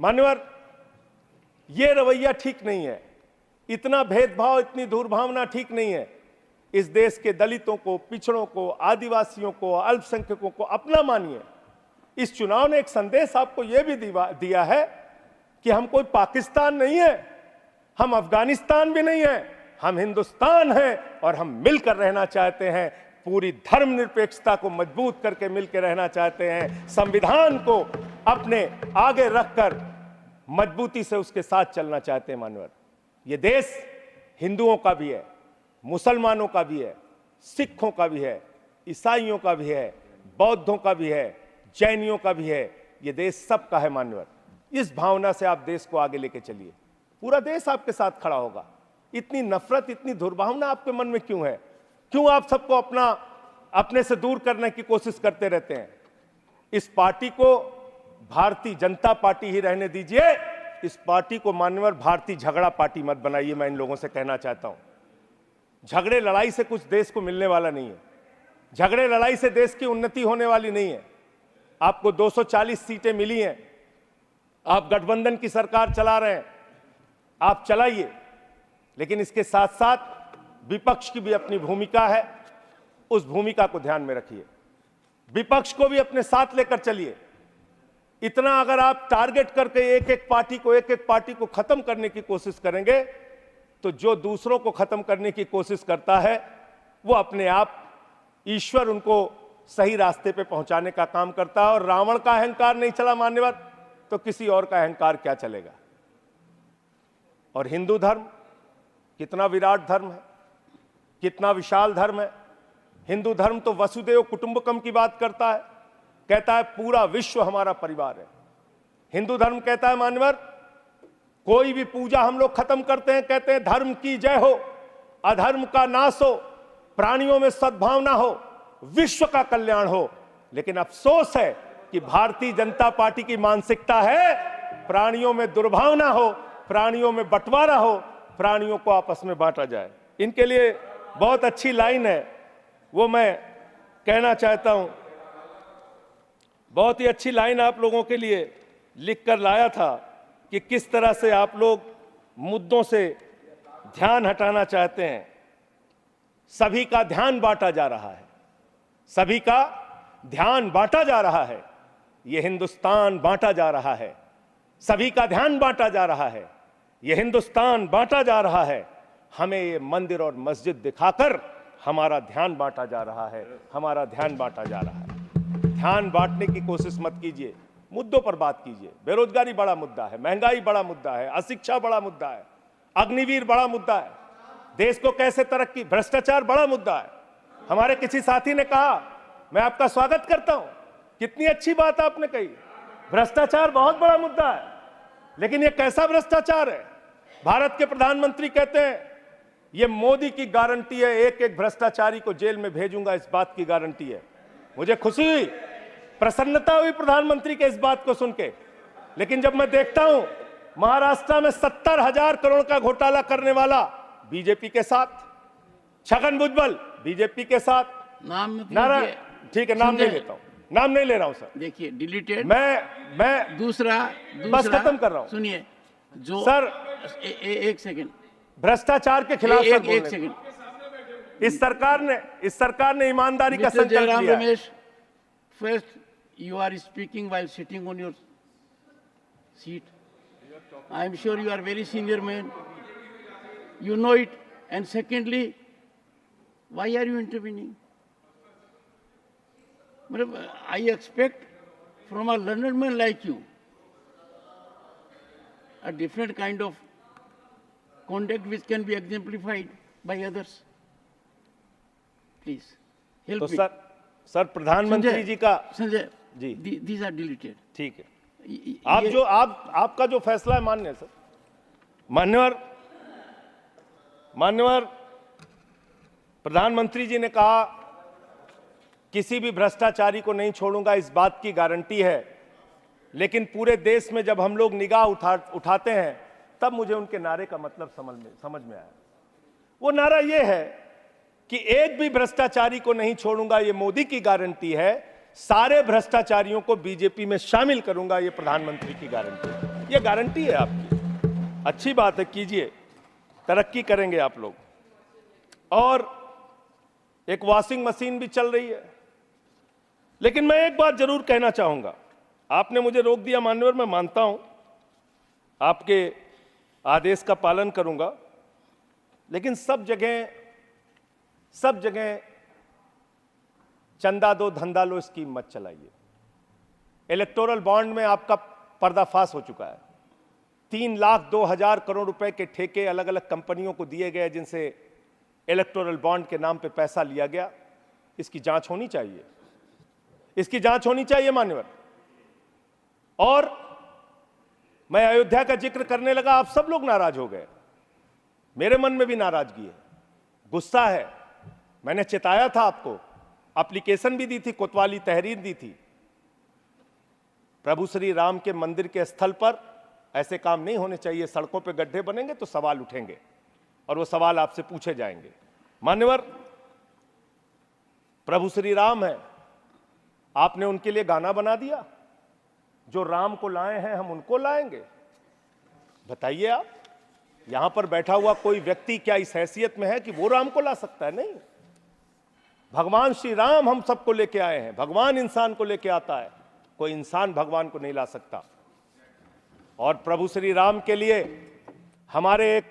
मान्यवर, ये रवैया ठीक नहीं है, इतना भेदभाव, इतनी दुर्भावना ठीक नहीं है। इस देश के दलितों को, पिछड़ों को, आदिवासियों को, अल्पसंख्यकों को अपना मानिए। इस चुनाव ने एक संदेश आपको यह भी दिया है कि हम कोई पाकिस्तान नहीं है, हम अफगानिस्तान भी नहीं है, हम हिंदुस्तान हैं और हम मिलकर रहना चाहते हैं। पूरी धर्मनिरपेक्षता को मजबूत करके मिलकर रहना चाहते हैं। संविधान को अपने आगे रखकर मजबूती से उसके साथ चलना चाहते हैं। मानवर, ये देश हिंदुओं का भी है, मुसलमानों का भी है, सिखों का भी है, ईसाइयों का भी है, बौद्धों का भी है, जैनियों का भी है। ये देश सबका है। मान्यवर, इस भावना से आप देश को आगे लेके चलिए, पूरा देश आपके साथ खड़ा होगा। इतनी नफरत, इतनी दुर्भावना आपके मन में क्यों है? क्यों आप सबको अपने से दूर करने की कोशिश करते रहते हैं? इस पार्टी को भारतीय जनता पार्टी ही रहने दीजिए। इस पार्टी को मान्यवर भारतीय झगड़ा पार्टी मत बनाइए। मैं इन लोगों से कहना चाहता हूं, झगड़े लड़ाई से कुछ देश को मिलने वाला नहीं है। झगड़े लड़ाई से देश की उन्नति होने वाली नहीं है। आपको 240 सीटें मिली हैं, आप गठबंधन की सरकार चला रहे हैं, आप चलाइए, लेकिन इसके साथ साथ विपक्ष की भी अपनी भूमिका है, उस भूमिका को ध्यान में रखिए। विपक्ष को भी अपने साथ लेकर चलिए। इतना अगर आप टारगेट करके एक एक पार्टी को खत्म करने की कोशिश करेंगे, तो जो दूसरों को खत्म करने की कोशिश करता है वो अपने आप ईश्वर उनको सही रास्ते पे पहुंचाने का काम करता है। और रावण का अहंकार नहीं चला मान्यवर, तो किसी और का अहंकार क्या चलेगा? और हिंदू धर्म कितना विराट धर्म है, कितना विशाल धर्म है। हिंदू धर्म तो वसुदेव कुटुंबकम की बात करता है, कहता है पूरा विश्व हमारा परिवार है। हिंदू धर्म कहता है मान्यवर, कोई भी पूजा हम लोग खत्म करते हैं, कहते हैं धर्म की जय हो, अधर्म का नाश हो, प्राणियों में सद्भावना हो, विश्व का कल्याण हो। लेकिन अफसोस है कि भारतीय जनता पार्टी की मानसिकता है प्राणियों में दुर्भावना हो, प्राणियों में बंटवारा हो, प्राणियों को आपस में बांटा जाए। इनके लिए बहुत अच्छी लाइन है, वो मैं कहना चाहता हूं। बहुत ही अच्छी लाइन आप लोगों के लिए लिख कर लाया था कि किस तरह से आप लोग मुद्दों से ध्यान हटाना चाहते हैं। सभी का ध्यान बांटा जा रहा है, सभी का ध्यान बांटा जा रहा है। ये हिंदुस्तान बांटा जा रहा है, सभी का ध्यान बांटा जा रहा है। ये हिंदुस्तान बांटा जा रहा है। हमें ये मंदिर और मस्जिद दिखाकर हमारा ध्यान बांटा जा रहा है, हमारा ध्यान बांटा जा रहा है। ध्यान बांटने की कोशिश मत कीजिए, मुद्दों पर बात कीजिए। बेरोजगारी बड़ा मुद्दा है, महंगाई बड़ा मुद्दा है, अशिक्षा बड़ा मुद्दा है, अग्निवीर बड़ा मुद्दा है, देश को कैसे तरक्की, भ्रष्टाचार बड़ा मुद्दा है। हमारे किसी साथी ने कहा, मैं आपका स्वागत करता हूं, कितनी अच्छी बात आपने कही, भ्रष्टाचार बहुत बड़ा मुद्दा है। लेकिन यह कैसा भ्रष्टाचार है? भारत के प्रधानमंत्री कहते हैं यह मोदी की गारंटी है, एक एक भ्रष्टाचारी को जेल में भेजूंगा, इस बात की गारंटी है। मुझे खुशी हुई, प्रसन्नता हुई प्रधानमंत्री के इस बात को सुन के। लेकिन जब मैं देखता हूं महाराष्ट्र में 70,000 करोड़ का घोटाला करने वाला बीजेपी के साथ, छगन भुजबल बीजेपी के साथ, नारायण, ठीक है नाम नहीं लेता हूं, नाम नहीं ले रहा हूं सर। देखिए डिलीटेड, मैं दूसरा बस खत्म कर रहा हूं। सुनिए जो सर, एक सेकंड, भ्रष्टाचार के खिलाफ एक सेकंड। इस सरकार ने ईमानदारी का संकल्प लिया है। First, you are speaking while sitting on your seat. I am sure you are very senior man. You know it. And secondly, why are you intervening? I expect from a learned man like you a different kind of conduct which can be exemplified by others. Please help me. Sir प्रधानमंत्री जी का Sanjay ji, these are deleted. ठीक है। आपका जो फैसला है मान्य sir. मान्यवर प्रधानमंत्री जी ने कहा किसी भी भ्रष्टाचारी को नहीं छोड़ूंगा, इस बात की गारंटी है। लेकिन पूरे देश में जब हम लोग निगाह उठाते हैं तब मुझे उनके नारे का मतलब समझ में आया। वो नारा ये है कि एक भी भ्रष्टाचारी को नहीं छोड़ूंगा, ये मोदी की गारंटी है। सारे भ्रष्टाचारियों को बीजेपी में शामिल करूंगा, ये प्रधानमंत्री की गारंटी है। ये गारंटी है आपकी। अच्छी बात है, कीजिए, तरक्की करेंगे आप लोग। और एक वॉशिंग मशीन भी चल रही है। लेकिन मैं एक बात जरूर कहना चाहूंगा, आपने मुझे रोक दिया मान्यवर, मैं मानता हूं, आपके आदेश का पालन करूंगा, लेकिन सब जगह चंदा दो धंधा लो स्कीम मत चलाइए। इलेक्टोरल बॉन्ड में आपका पर्दाफाश हो चुका है। 3,02,000 करोड़ रुपए के ठेके अलग अलग कंपनियों को दिए गए, जिनसे इलेक्टोरल बॉन्ड के नाम पे पैसा लिया गया। इसकी जांच होनी चाहिए, इसकी जांच होनी चाहिए मान्यवर। और मैं अयोध्या का जिक्र करने लगा, आप सब लोग नाराज हो गए। मेरे मन में भी नाराजगी है, गुस्सा है। मैंने चेताया था आपको, एप्लीकेशन भी दी थी, कोतवाली तहरीर दी थी। प्रभु श्री राम के मंदिर के स्थल पर ऐसे काम नहीं होने चाहिए। सड़कों पे गड्ढे बनेंगे तो सवाल उठेंगे और वो सवाल आपसे पूछे जाएंगे। मान्यवर, प्रभु श्री राम है, आपने उनके लिए गाना बना दिया, जो राम को लाए हैं हम उनको लाएंगे। बताइए आप, यहां पर बैठा हुआ कोई व्यक्ति क्या इस हैसियत में है कि वो राम को ला सकता है? नहीं, भगवान श्री राम हम सबको लेके आए हैं। भगवान इंसान को लेके आता है, कोई इंसान भगवान को नहीं ला सकता। और प्रभु श्री राम के लिए हमारे एक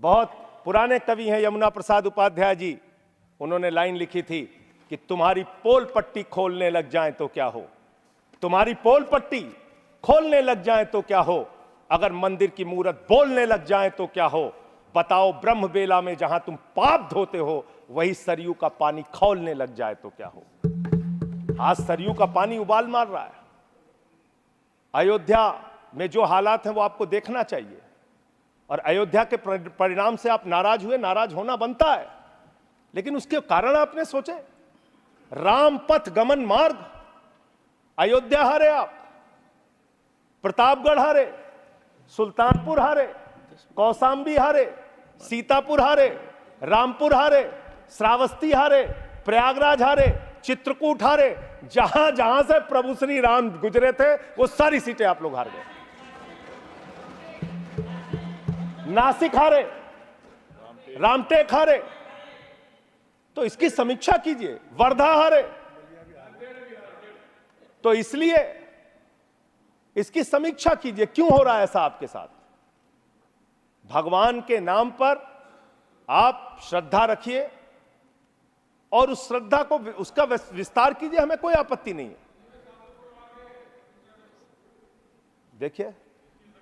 बहुत पुराने कवि हैं यमुना प्रसाद उपाध्याय जी, उन्होंने लाइन लिखी थी कि तुम्हारी पोल पट्टी खोलने लग जाए तो क्या हो, तुम्हारी पोल पट्टी खोलने लग जाए तो क्या हो, अगर मंदिर की मूरत बोलने लग जाए तो क्या हो, बताओ ब्रह्म बेला में जहां तुम पाप धोते हो वही सरयू का पानी खौलने लग जाए तो क्या हो। आज सरयू का पानी उबाल मार रहा है। अयोध्या में जो हालात हैं वो आपको देखना चाहिए। और अयोध्या के परिणाम से आप नाराज हुए, नाराज होना बनता है, लेकिन उसके कारण आपने सोचे। राम पथ गमन मार्ग, अयोध्या हारे आप, प्रतापगढ़ हारे, सुल्तानपुर हारे, कौशाम्बी हारे, सीतापुर हारे, रामपुर हारे, श्रावस्ती हारे, प्रयागराज हारे, चित्रकूट हारे। जहां जहां से प्रभु श्री राम गुजरे थे वो सारी सीटें आप लोग हार गए। नासिक हारे, रामटेक हारे, तो इसकी समीक्षा कीजिए। वर्धा हारे, तो इसलिए इसकी समीक्षा कीजिए, क्यों हो रहा है ऐसा आपके साथ। भगवान के नाम पर आप श्रद्धा रखिए और उस श्रद्धा को, उसका विस्तार कीजिए, हमें कोई आपत्ति नहीं है। देखिए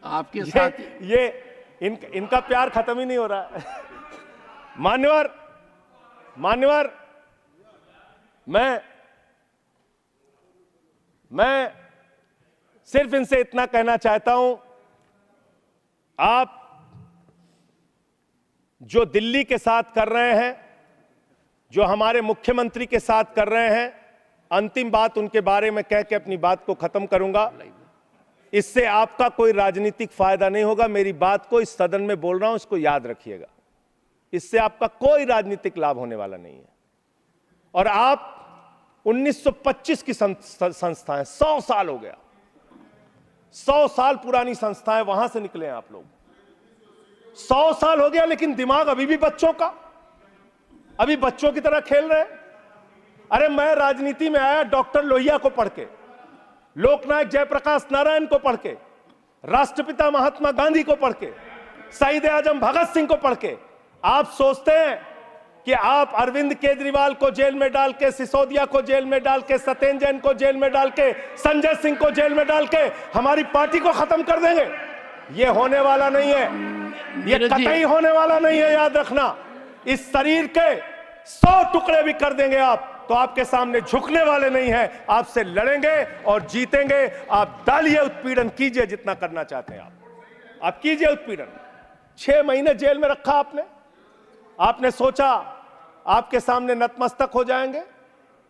आपके साथ ये इनका प्यार खत्म ही नहीं हो रहा है। मान्यवर, मैं सिर्फ इनसे इतना कहना चाहता हूं, आप जो दिल्ली के साथ कर रहे हैं, जो हमारे मुख्यमंत्री के साथ कर रहे हैं, अंतिम बात उनके बारे में कह के अपनी बात को खत्म करूंगा। इससे आपका कोई राजनीतिक फायदा नहीं होगा। मेरी बात को इस सदन में बोल रहा हूं, इसको याद रखिएगा। इससे आपका कोई राजनीतिक लाभ होने वाला नहीं है। और आप 1925 की संस्थाएं, 100 साल हो गया, 100 साल पुरानी संस्थाएं, वहां से निकले हैं आप लोग। 100 साल हो गया, लेकिन दिमाग अभी भी बच्चों का, अभी बच्चों की तरह खेल रहे हैं। अरे मैं राजनीति में आया डॉक्टर लोहिया को पढ़ के, लोकनायक जयप्रकाश नारायण को पढ़ के, राष्ट्रपिता महात्मा गांधी को पढ़ के, शहीद आजम भगत सिंह को पढ़ के। आप सोचते हैं कि आप अरविंद केजरीवाल को जेल में डाल के, सिसोदिया को जेल में डाल के, सत्येंद्र जैन को जेल में डाल के, संजय सिंह को जेल में डाल के हमारी पार्टी को खत्म कर देंगे? ये होने वाला नहीं है, ये कतई होने वाला नहीं है, याद रखना। इस शरीर के 100 टुकड़े भी कर देंगे आप, तो आपके सामने झुकने वाले नहीं हैं, आपसे लड़ेंगे और जीतेंगे। आप डालिए, उत्पीड़न कीजिए, जितना करना चाहते हैं आप कीजिए उत्पीड़न। 6 महीने जेल में रखा आपने सोचा आपके सामने नतमस्तक हो जाएंगे?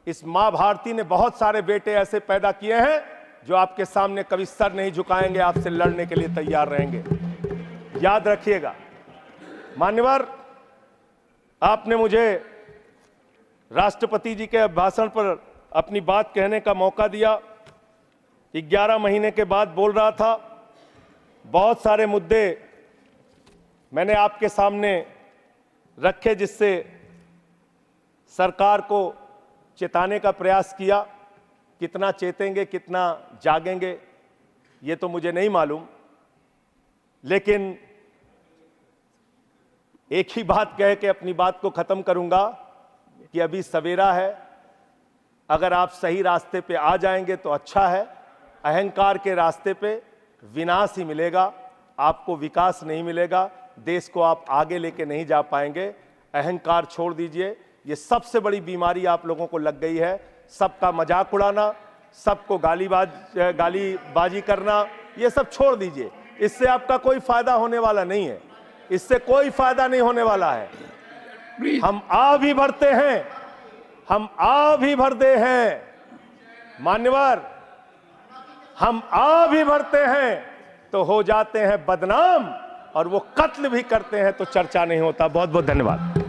इस मां भारती ने बहुत सारे बेटे ऐसे पैदा किए हैं जो आपके सामने कभी सर नहीं झुकाएंगे, आपसे लड़ने के लिए तैयार रहेंगे, याद रखिएगा। मान्यवर, आपने मुझे राष्ट्रपति जी के भाषण पर अपनी बात कहने का मौका दिया। 11 महीने के बाद बोल रहा था, बहुत सारे मुद्दे मैंने आपके सामने रखे जिससे सरकार को चेताने का प्रयास किया। कितना चेतेंगे, कितना जागेंगे, ये तो मुझे नहीं मालूम, लेकिन एक ही बात कह के अपनी बात को खत्म करूंगा कि अभी सवेरा है। अगर आप सही रास्ते पे आ जाएंगे तो अच्छा है। अहंकार के रास्ते पे विनाश ही मिलेगा, आपको विकास नहीं मिलेगा, देश को आप आगे लेके नहीं जा पाएंगे। अहंकार छोड़ दीजिए, ये सबसे बड़ी बीमारी आप लोगों को लग गई है। सबका मजाक उड़ाना, सबको गालीबाजी करना, ये सब छोड़ दीजिए। इससे आपका कोई फायदा होने वाला नहीं है, इससे कोई फायदा नहीं होने वाला है। हम आ भी भरते हैं, हम आ भी भरते हैं मान्यवर, हम आ भी भरते हैं तो हो जाते हैं बदनाम, और वो कत्ल भी करते हैं तो चर्चा नहीं होता। बहुत बहुत धन्यवाद।